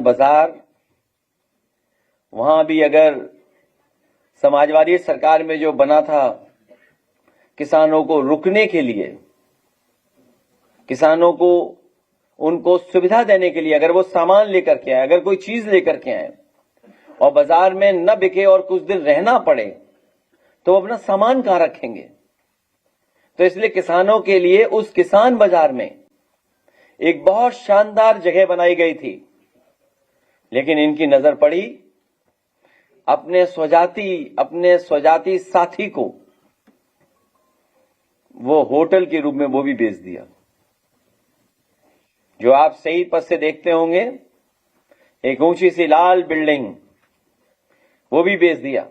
बाजार, वहां भी अगर समाजवादी सरकार में जो बना था किसानों को रुकने के लिए, किसानों को उनको सुविधा देने के लिए, अगर वो सामान लेकर के आए, अगर कोई चीज लेकर के आए और बाजार में न बिके और कुछ दिन रहना पड़े तो अपना सामान कहां रखेंगे। तो इसलिए किसानों के लिए उस किसान बाजार में एक बहुत शानदार जगह बनाई गई थी, लेकिन इनकी नजर पड़ी अपने स्वजाति साथी को वो होटल के रूप में वो भी बेच दिया। जो आप सही पथ से देखते होंगे, एक ऊंची सी लाल बिल्डिंग, वो भी बेच दिया।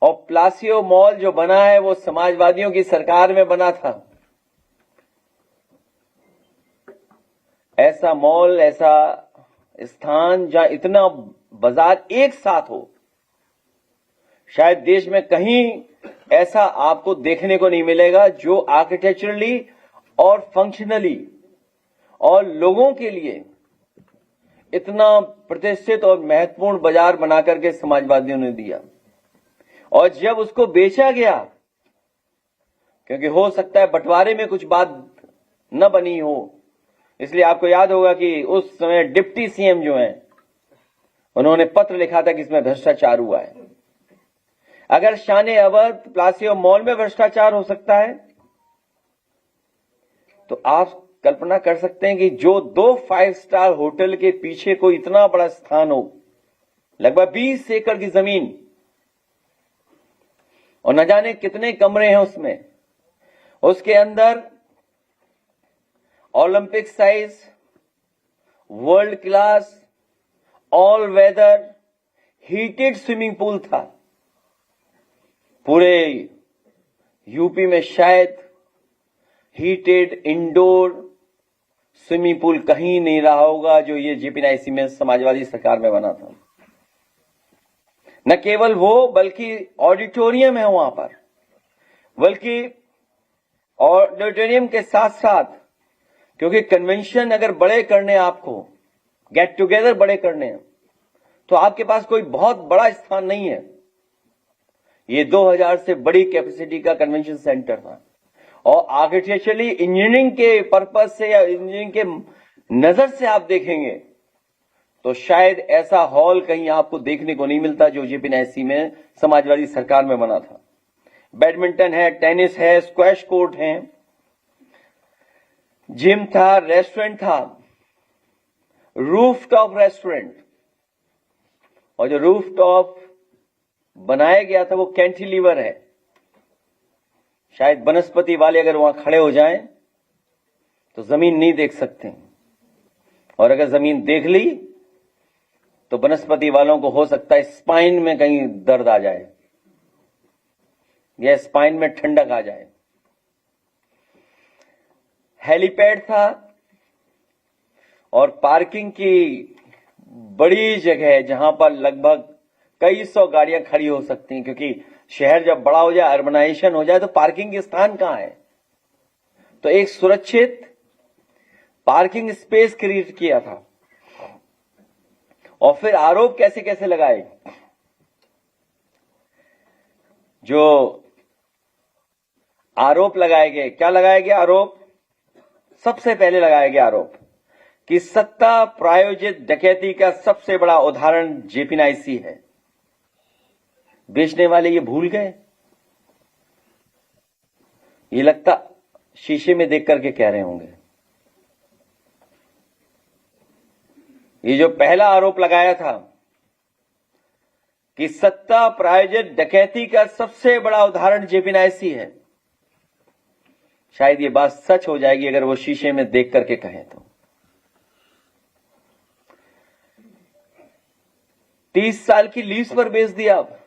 और प्लासियो मॉल जो बना है वो समाजवादियों की सरकार में बना था। ऐसा मॉल, ऐसा स्थान जहां इतना बाजार एक साथ हो, शायद देश में कहीं ऐसा आपको देखने को नहीं मिलेगा जो आर्किटेक्चरली और फंक्शनली और लोगों के लिए इतना प्रतिष्ठित और महत्वपूर्ण बाजार बना करके समाजवादियों ने दिया। और जब उसको बेचा गया, क्योंकि हो सकता है बंटवारे में कुछ बात न बनी हो, इसलिए आपको याद होगा कि उस समय डिप्टी सीएम जो हैं उन्होंने पत्र लिखा था कि इसमें भ्रष्टाचार हुआ है। अगर शान अवध प्लासियो मॉल में भ्रष्टाचार हो सकता है, तो आप कल्पना कर सकते हैं कि जो 2 5 स्टार होटल के पीछे कोई इतना बड़ा स्थान हो, लगभग 20 एकड़ की जमीन, और न जाने कितने कमरे हैं उसमें, उसके अंदर Olympic size, world class, all weather heated swimming pool था। पूरे यूपी में शायद हीटेड इंडोर स्विमिंग पूल कहीं नहीं रहा होगा जो ये जेपीएनआईसी में समाजवादी सरकार में बना था। न केवल वो, बल्कि ऑडिटोरियम है वहां पर, बल्कि ऑडिटोरियम के साथ साथ, क्योंकि कन्वेंशन अगर बड़े करने, आपको गेट टुगेदर बड़े करने हैं, तो आपके पास कोई बहुत बड़ा स्थान नहीं है। ये 2000 से बड़ी कैपेसिटी का कन्वेंशन सेंटर था। और आर्किटेक्चरली, इंजीनियरिंग के पर्पज से या इंजीनियरिंग के नजर से आप देखेंगे तो शायद ऐसा हॉल कहीं आपको देखने को नहीं मिलता जो जेपीएनआईसी में समाजवादी सरकार में बना था। बैडमिंटन है, टेनिस है, स्क्वैश कोर्ट है, जिम था, रेस्टोरेंट था, रूफटॉप रेस्टोरेंट। और जो रूफटॉप बनाया गया था वो कैंटिलीवर है। शायद वनस्पति वाले अगर वहां खड़े हो जाएं तो जमीन नहीं देख सकते, और अगर जमीन देख ली तो वनस्पति वालों को हो सकता है स्पाइन में कहीं दर्द आ जाए या स्पाइन में ठंडक आ जाए। हेलीपैड था और पार्किंग की बड़ी जगह है जहां पर लगभग कई सौ गाड़ियां खड़ी हो सकती हैं, क्योंकि शहर जब बड़ा हो जाए, अर्बनाइजेशन हो जाए, तो पार्किंग के स्थान कहां है। तो एक सुरक्षित पार्किंग स्पेस क्रिएट किया था। और फिर आरोप कैसे कैसे लगाए। जो आरोप लगाए गए, क्या लगाया गया आरोप? सबसे पहले लगाया गया आरोप कि सत्ता प्रायोजित डकैती का सबसे बड़ा उदाहरण जेपीएनआईसी है। बेचने वाले ये भूल गए, ये लगता शीशे में देख करके कह रहे होंगे। ये जो पहला आरोप लगाया था कि सत्ता प्रायोजित डकैती का सबसे बड़ा उदाहरण जेपीएनआईसी है, शायद ये बात सच हो जाएगी अगर वो शीशे में देख करके कहें तो। 30 साल की लीज पर बेच दिया। अब